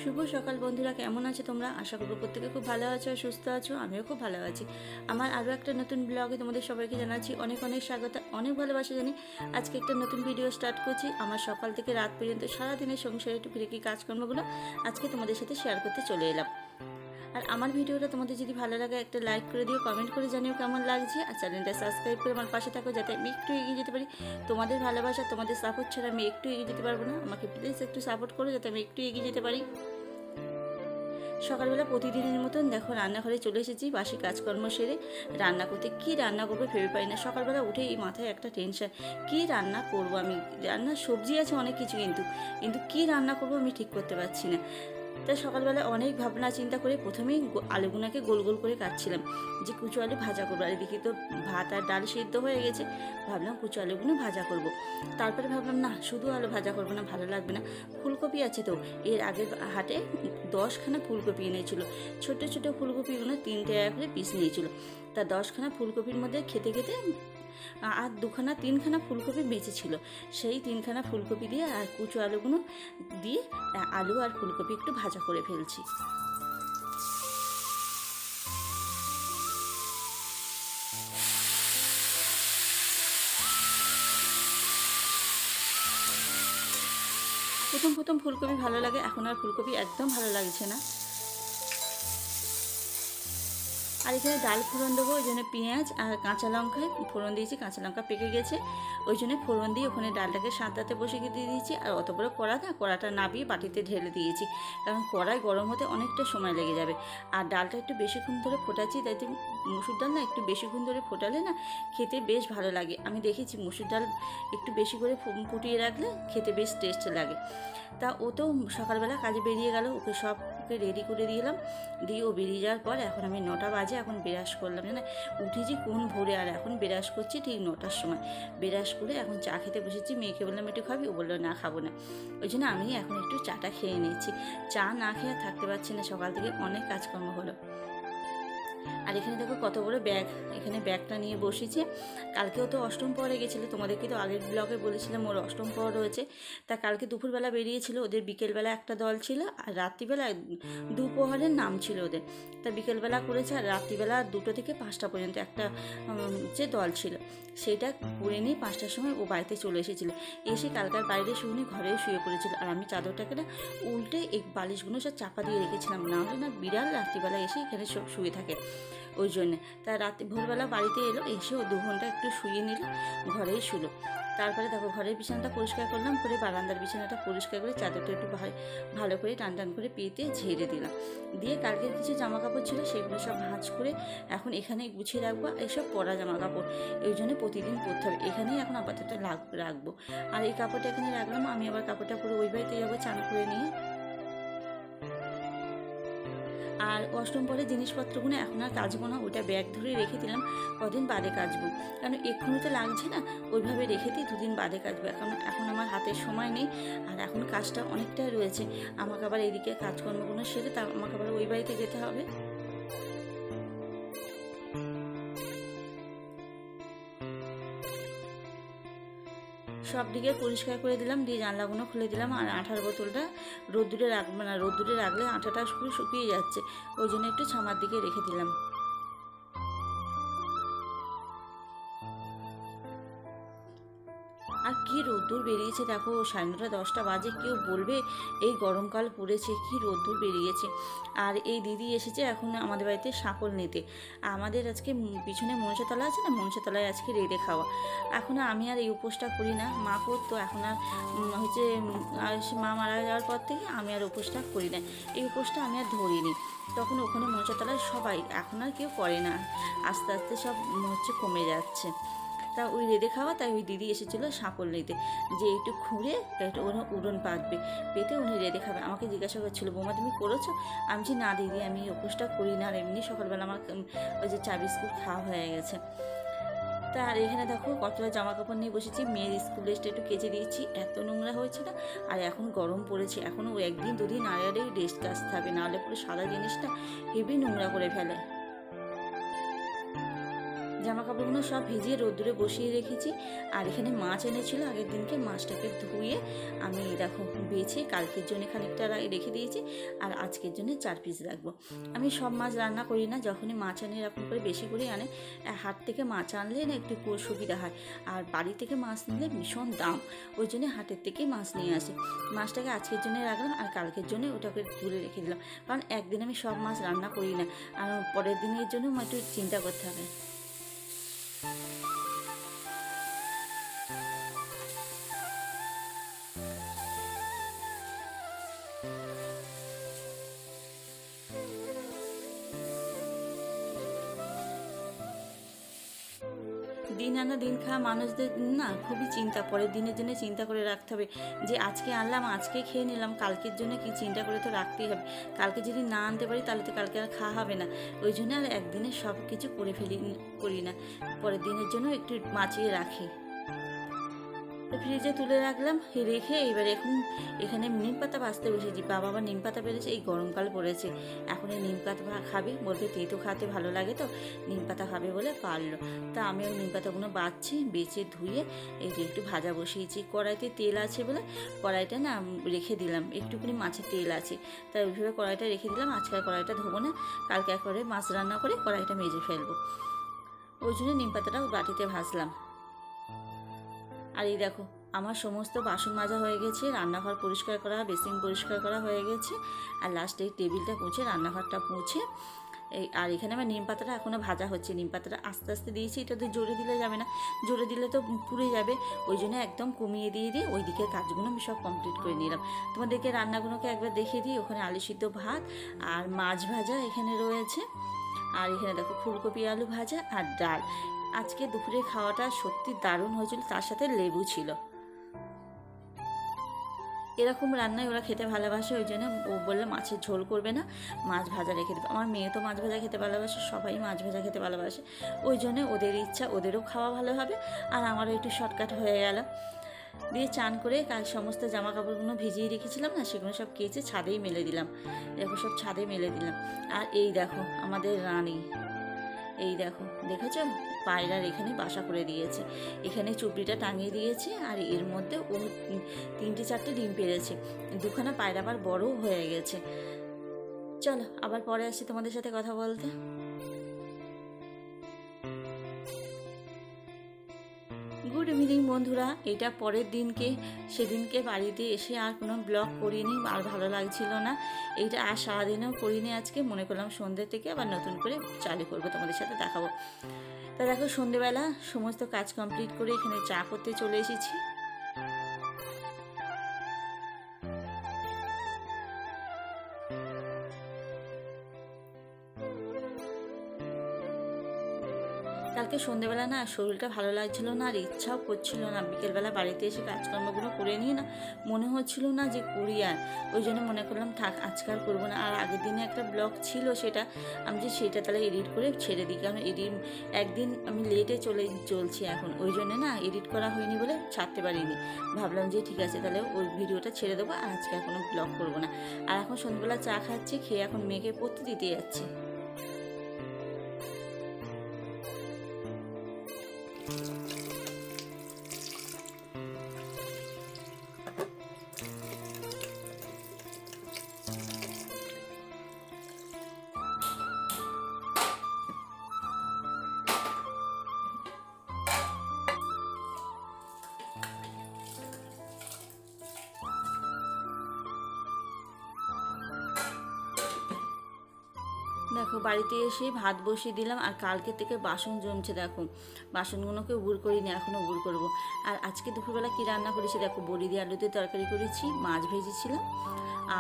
শুভ সকাল বন্ধুরা, কেমন আছো তোমরা? আশা করবো প্রত্যেকে খুব ভালো আছো আর সুস্থ আছো। আমিও খুব ভালো আছি। আমার আরও একটা নতুন ব্লগে তোমাদের সবাইকে জানাচ্ছি অনেক অনেক স্বাগত, অনেক ভালোবাসা জানি। আজকে একটা নতুন ভিডিও স্টার্ট করছি। আমার সকাল থেকে রাত পর্যন্ত সারাদিনের সংসারে টুকিটাকি কাজকর্মগুলো আজকে তোমাদের সাথে শেয়ার করতে চলে এলাম। আর আমার ভিডিওটা তোমাদের যদি ভালো লাগে একটা লাইক করে দিও, কমেন্ট করে জানিও কেমন লাগছে। আর চ্যানেলটা সাবস্ক্রাইব করে আমার পাশে থাকো, যাতে আমি একটু এগিয়ে যেতে পারি। তোমাদের ভালোবাসা, তোমাদের সাপোর্ট ছাড়া আমি একটু এগিয়ে যেতে পারবো না। আমাকে প্লিজ একটু সাপোর্ট করো, যাতে আমি একটু এগিয়ে যেতে পারি। সকালবেলা প্রতিদিনের মতন দেখো রান্নাঘরে চলে এসেছি। বাসি কাজকর্ম সেরে রান্না করতে, কি রান্না করবো ভেবে পাই না। সকালবেলা উঠে এই মাথায় একটা টেনশন, কি রান্না করব আমি। রান্নার সবজি আছে অনেক কিছু, কিন্তু কি রান্না করব আমি ঠিক করতে পারছি না। তাই সকালবেলা অনেক ভাবনা চিন্তা করে প্রথমেই আলুগুনাকে গোল গোল করে কাটছিলাম, যে কুচো আলু ভাজা করবো। আর এদিকে তো ভাত আর ডাল সিদ্ধ হয়ে গেছে, ভাবলাম কুচো আলুগুলো ভাজা করব। তারপরে ভাবলাম না, শুধু আলু ভাজা করবো না, ভালো লাগবে না। ফুলকপি আছে তো, এর আগের হাটে 10খানা ফুলকপি এনেছিল। ছোট ছোট ফুলকপিগুলো 3 টাকা করে পিস নিয়েছিল। তা 10খানা ফুলকপির মধ্যে খেতে খেতে আর 3খানা ফুলকপি বেঁচেছিল। সেই 3খানা ফুলকপি দিয়ে আর কুচো আলুগুলো দিয়ে আলু আর ফুলকপি একটু ভাজা করে ফেলছি। প্রথম প্রথম ফুলকপি ভালো লাগে, এখন আর ফুলকপি একদম ভালো লাগছে না। আর এখানে ডাল ফোড়ন দেবো, ওই জন্য পেঁয়াজ আর কাঁচা লঙ্কায় ফোড়ন দিয়েছি। কাঁচা লঙ্কা পেকে গেছে, ওই জন্য ফোড়ন দিয়ে ওখানে ডালটাকে সাঁতরাতে বসে দিয়ে দিয়েছি। আর অত বড় কড়াটা নাবিয়ে বাটিতে ঢেলে দিয়েছি, কারণ কড়াই গরম হতে অনেকটা সময় লেগে যাবে। আর ডালটা একটু বেশিক্ষণ ধরে ফোটাচ্ছি, তাই মুসুর ডাল না একটু বেশিক্ষণ ধরে ফোটালে না খেতে বেশ ভালো লাগে। আমি দেখেছি মুসুর ডাল একটু বেশি করে ফুটিয়ে রাখলে খেতে বেশ টেস্ট লাগে। তা ও তো সকালবেলা কাজে বেরিয়ে গেল, ওকে রেডি করে দিলাম। দিয়ে ও বেরিয়ে যাওয়ার পর এখন আমি 9টা বাজে, এখন ব্রাশ করলাম না, উঠেছি কোন ভোরে, আর এখন ব্রাশ করছি ঠিক 9টার সময়। ব্রাশ করে এখন চা খেতে বসেছি। মেয়েকে বললাম একটু খাবি, ও বললো না খাবো না। ওই জন্য আমি এখন একটু চাটা খেয়ে নিচ্ছি। চা না খেয়ে থাকতে পারছি না, সকাল থেকে অনেক কাজকর্ম হলো। আর এখানে দেখো কত বড় ব্যাগ, এখানে ব্যাগটা নিয়ে বসেছে। কালকেও তো অষ্টম পরে গেছিলো, তোমাদেরকে তো আগের ব্লগে বলেছিলাম ওর অষ্টম পর রয়েছে। তা কালকে দুপুরবেলা বেরিয়েছিল, ওদের বিকেলবেলা একটা দল ছিল, আর রাত্রিবেলা দুপহরের নাম ছিল ওদের। তা বিকেলবেলা করেছে, আর রাত্রিবেলা 2টো থেকে 5টা পর্যন্ত একটা যে দল ছিল সেটা করে নিয়ে 5টার সময় ও বাড়িতে চলে এসেছিলো। এসে কালকার বাইরে শুনে ঘরেও শুয়ে পড়েছিল। আর আমি চাদরটাকে না উল্টে এই বালিশগুলো সব চাপা দিয়ে রেখেছিলাম, না হলে না বিড়াল রাত্রিবেলা এসে এখানে সব শুয়ে থাকে, ওই জন্যে। তা ভোরবেলা বাড়িতে এলো, এসে ও 2 ঘন্টা একটু শুয়ে নিল, ঘরেই শুলো। তারপরে দেখো ঘরের বিছানাটা পরিষ্কার করলাম, করে বারান্দার বিছানাটা পরিষ্কার করে চাদরটা একটু ভালো করে টান করে পেতে ঝেড়ে দিলাম। দিয়ে কালকের কিছু জামা কাপড় ছিল সেগুলো সব ভাঁজ করে এখন এখানে গুছিয়ে রাখবো। এইসব পরা জামা কাপড়, এই জন্য প্রতিদিন পরতে হবে, এখানেই এখন আপাতত রাখবো। আর এই কাপড়টা এখানে রাখলাম, আমি আবার কাপড়টা পরে ওই বাড়িতে যাবো চান করে নিয়ে। আর অষ্টম পরে জিনিসপত্রগুলো এখন আর কাচবো না, ওটা ব্যাগ ধরে রেখে দিলাম, কদিন বাদে কাচবো। কারণ এক্ষুনি তো লাগছে না, ওইভাবে রেখে দিই, 2 দিন বাদে কাচবো। এখন আমার হাতের সময় নেই, আর এখন কাজটা অনেকটাই রয়েছে। আমাকে আবার এদিকে কাজকর্মগুলো সেরে আমাকে আবার ওই বাড়িতে যেতে হবে। সব দিকে পরিষ্কার করে দিলাম, দিয়ে জানলাগুলো খুলে দিলাম। আর আঠার বোতলটা রোদ্দুরে রাখবো না, রোদ্দুরে রাখলে আঠাটা শুকিয়ে যাচ্ছে, ওই জন্য একটু ছামার দিকে রেখে দিলাম। আর কি রোদ্দুর বেরিয়েছে দেখো, 9:30 10টা বাজে, কেউ বলবে এই গরমকাল পড়েছে, কি রোদ্দুর বেরিয়েছে। আর এই দিদি এসেছে এখন আমাদের বাড়িতে শাকল নিতে। আমাদের আজকে পিছনে মনসাতলা আছে না, মনসাতলায় আজকে রেঁধে খাওয়া। এখন আমি আর এই উপোসটা করি না, মা করতো, এখন আর হচ্ছে মা মারা যাওয়ার পর থেকে আমি আর উপোসটা করি না। এই উপোসটা আমি আর ধরিনি, তখন ওখানে মনসাতলায় সবাই, এখন আর কেউ করে না, আস্তে আস্তে সব কমে যাচ্ছে। তা ওই রেঁধে খাওয়া, তাই ওই দিদি এসেছিলো শাকল নিতে, যে একটু খুঁড়ে একটু উড়ন পাতবে, পেতে উনি রেঁধে খাবে। আমাকে জিজ্ঞাসা করছিলো, বৌমা তুমি করেছো? আমি যে না দিদি, আমি উপোসটা করি না, আর এমনি সকালবেলা আমার ওই যে চা বিস্কুট খাওয়া হয়ে গেছে। তা আর এখানে দেখো কতটা জামা কাপড় নিয়ে বসেছি। মেয়ের স্কুল ড্রেসটা একটু কেচে দিয়েছি, এত নোংরা হয়েছে না। আর এখন গরম পড়েছে, এখনও 1 দিন 2 দিন আড়ে ড্রেস কাচতে হবে, নাহলে পুরো সাদা জিনিসটা হেভি নোংরা করে ফেলে। জামা কাপড় কাপড়গুলো সব ভিজিয়ে রোদ্দুরে বসিয়ে রেখেছি। আর এখানে মাছ এনেছিল আগের দিনকে, মাছটাকে ধুয়ে আমি দেখো বেছে কালকের জন্য খানিকটা রেখে দিয়েছি, আর আজকের জন্য 4 পিস রাখবো। আমি সব মাছ রান্না করি না, যখনই মাছ আনি এরকম করে বেশি করে আনে। হাট থেকে মাছ আনলে না একটু সুবিধা হয়, আর বাড়ি থেকে মাছ নিলে ভীষণ দাম, ওই জন্য হাটের থেকেই মাছ নিয়ে আসি। মাছটাকে আজকের জন্য রাখলাম আর কালকের জন্য ওটাকে তুলে রেখে দিলাম, কারণ একদিন আমি সব মাছ রান্না করি না, আর পরের দিনের জন্য একটু চিন্তা করতে হবে। দিন আনা দিন খাওয়া মানুষদের না খুবই চিন্তা, পরের দিনের জন্য চিন্তা করে রাখতে হবে, যে আজকে আনলাম আজকে খেয়ে নিলাম, কালকের জন্য কি চিন্তা করে তো রাখতেই হবে। কালকে যদি না আনতে পারি তাহলে তো কালকে আর খাওয়া হবে না, ওই জন্য আর একদিনে সব কিছু করে করি না, পরের দিনের জন্য একটু বাঁচিয়ে রাখি। তো ফ্রিজে তুলে রাখলাম, রেখে এবার এখন এখানে নিম পাতা বাছতে বসেছি। বাবা আবার নিম পাতা পেরেছে, এই গরমকাল পড়েছে, এখন এই নিম পাতা খাবে, বলবে তেতো খাতে ভালো লাগে তো নিম পাতা খাবে বলে পারলো। তা আমি ওই নিম পাতাগুলো বাছছি, বেছে ধুয়ে এই যে একটু ভাজা বসিয়েছি। কড়াইতে তেল আছে বলে কড়াইটা না রেখে দিলাম, একটুখানি মাছের তেল আছে তাই ওইভাবে কড়াইটা রেখে দিলাম। আজকাল কড়াইটা ধোবো না, কালকে একবারে মাছ রান্না করে কড়াইটা মেজে ফেলবো, ওই জন্য নিম পাতাটা বাটিতে ভাজলাম। আর এই দেখো আমার সমস্ত বাসন মাজা হয়ে গেছে, রান্নাঘর পরিষ্কার করা, বেসিন পরিষ্কার করা হয়ে গেছে, আর লাস্টে এই টেবিলটা মুছে রান্নাঘরটা মুছে এই, আর এখানে আমার নিম পাতাটা এখনও ভাজা হচ্ছে। নিম পাতাটা আস্তে আস্তে দিয়েছি, এটা তো জোরে দিলে যাবে না, জোরে দিলে তো পুড়ে যাবে, ওই জন্য একদম কমিয়ে দিয়ে ওই দিকের কাজগুলো আমি সব কমপ্লিট করে নিলাম। তোমাদেরকে রান্নাগুলোকে একবার দেখিয়ে দিই। ওখানে আলু সিদ্ধ ভাত আর মাছ ভাজা এখানে রয়েছে, আর এখানে দেখো ফুলকপি আলু ভাজা আর ডাল। আজকে দুপুরে খাওয়াটা সত্যি দারুণ হয়েছিল, তার সাথে লেবু ছিল। এরকম রান্নায় ওরা খেতে ভালোবাসে, ওই জন্য ও বললে মাছের ঝোল করবে না, মাছ ভাজা রেখে দেবে। আমার মেয়ে তো মাছ ভাজা খেতে ভালোবাসে, সবাই মাছ ভাজা খেতে ভালোবাসে, ওই জন্য ওদের ইচ্ছা, ওদেরও খাওয়া ভালো হবে আর আমারও একটু শর্টকাট হয়ে গেল। দিয়ে চান করে কাল সমস্ত জামা কাপড়গুলো ভিজিয়ে রেখেছিলাম না, সেগুলো সব কেচে ছাদেই মেলে দিলাম। দেখো সব ছাদে মেলে দিলাম। আর এই দেখো আমাদের রানী, এই দেখো দেখেছো পায়রার এখানে বাসা করে দিয়েছে, এখানে চুপড়িটা টাঙিয়ে দিয়েছে, আর এর মধ্যে ও 3-4টে ডিম পেড়েছে, দুখানা পায়রা আবার বড়ও হয়ে গেছে। চলো আবার পরে আসছি তোমাদের সাথে কথা বলতে। গুড ইভিনিং বন্ধুরা, এটা পরের দিনকে, সেদিনকে বাড়িতে এসে আর কোনো ব্লগ করিনি, আর ভালো লাগছিল না, এইটা আর সারাদিনেও করিনি। আজকে মনে করলাম সন্ধ্যে থেকে আবার নতুন করে চালু করবো, তোমাদের সাথে দেখাবো। তা দেখো সন্ধ্যেবেলা সমস্ত কাজ কমপ্লিট করে এখানে চা করতে চলে এসেছি। কালকে সন্ধ্যেবেলা না শরীরটা ভালো লাগছিল না, আর ইচ্ছাও করছিল না, বিকেলবেলা বাড়িতে এসে কাজকর্মগুলো করে নিয়ে না মনে হচ্ছিল না যে করি, আর ওই জন্য মনে করলাম থাক আজকে আর করবো না। আর আগের দিনে একটা ব্লগ ছিল, সেটা আমি যে সেটা তাহলে এডিট করে ছেড়ে দিই, কারণ একদিন আমি লেটে চলছি এখন, ওই জন্য না এডিট করা হয়নি বলে ছাড়তে পারিনি। ভাবলাম যে ঠিক আছে তাহলে ওই ভিডিওটা ছেড়ে দেবো, আর আজকে আর কোনো ব্লগ করবো না। আর এখন সন্ধ্যেবেলা চা খাচ্ছি, খেয়ে এখন মেয়েকে পড়তে দিতে যাচ্ছি। দেখো বাড়িতে এসে ভাত বসিয়ে দিলাম, আর কালকে থেকে বাসন জমছে, দেখো বাসনগুলোকে উবুর করিনি, এখনও উবুর করবো। আর আজকে দুপুরবেলা কী রান্না করেছি দেখো, বড়ি দিয়ে আলু দিয়ে তরকারি করেছি, মাছ ভেজেছিলাম,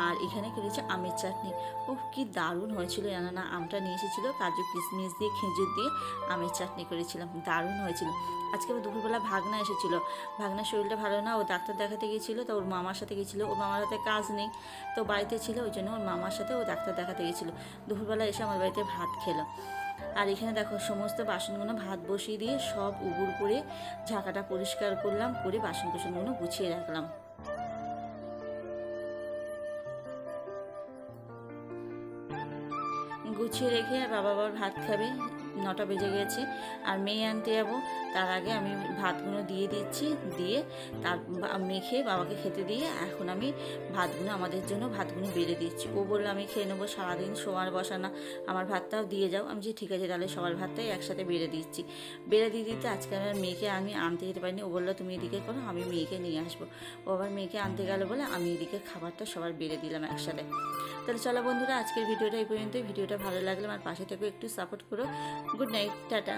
আর এখানে করেছি আমের চাটনি। ও কি দারুণ হয়েছিল জানো না, আমটা নিয়ে এসেছিলো, কাজু কিশমিশ দিয়ে খেজুর দিয়ে আমের চাটনি করেছিলাম, দারুণ হয়েছিল। আজকে দুপুরবেলা ভাগনা এসেছিলো, ভাগনার শরীরটা ভালো না, ও ডাক্তার দেখাতে গিয়েছিলো, তো ওর মামার সাথে গেছিলো, ওর মামার হাতে কাজ নেই, তো বাড়িতে ছিল, ওই জন্য ওর মামার সাথে ও ডাক্তার দেখাতে গেছিলো। দুপুরবেলা এসে আমার বাড়িতে ভাত খেলো। আর এখানে দেখো সমস্ত বাসনগুলো ভাত বসিয়ে দিয়ে সব উবুর করে ঝাঁকাটা পরিষ্কার করলাম, করে বাসন কোসনগুলো গুছিয়ে রাখলাম। গুছিয়ে রেখে আর বাবা আবার ভাত খাবে, 9টা বেজে গেছে। আর মেয়ে আনতে যাবো, তার আগে আমি ভাতগুলো দিয়ে দিচ্ছি, দিয়ে তার মেখে বাবাকে খেতে দিয়ে এখন আমি ভাতগুলো আমাদের জন্য ভাতগুলো বেড়ে দিচ্ছি। ও বললো আমি খেয়ে নেবো, সারাদিন শোয়ার বসা না, আমার ভাতটাও দিয়ে যাও। আমি যে ঠিক আছে তাহলে সবার ভাতটাই একসাথে বেড়ে দিচ্ছি। বেড়ে দিয়ে দিতে আজকে আমার মেয়েকে আমি আনতে যেতে পারিনি। ও বললো তুমি এদিকে করো, আমি মেয়েকে নিয়ে আসবো। ও আবার মেয়েকে আনতে গেল বলে আমি এদিকে খাবারটা সবার বেড়ে দিলাম একসাথে। তাহলে চলো বন্ধুরা, আজকের ভিডিওটা এই পর্যন্তই। ভিডিওটা ভালো লাগলে আমার পাশে থেকে একটু সাপোর্ট করো। Good night, tata.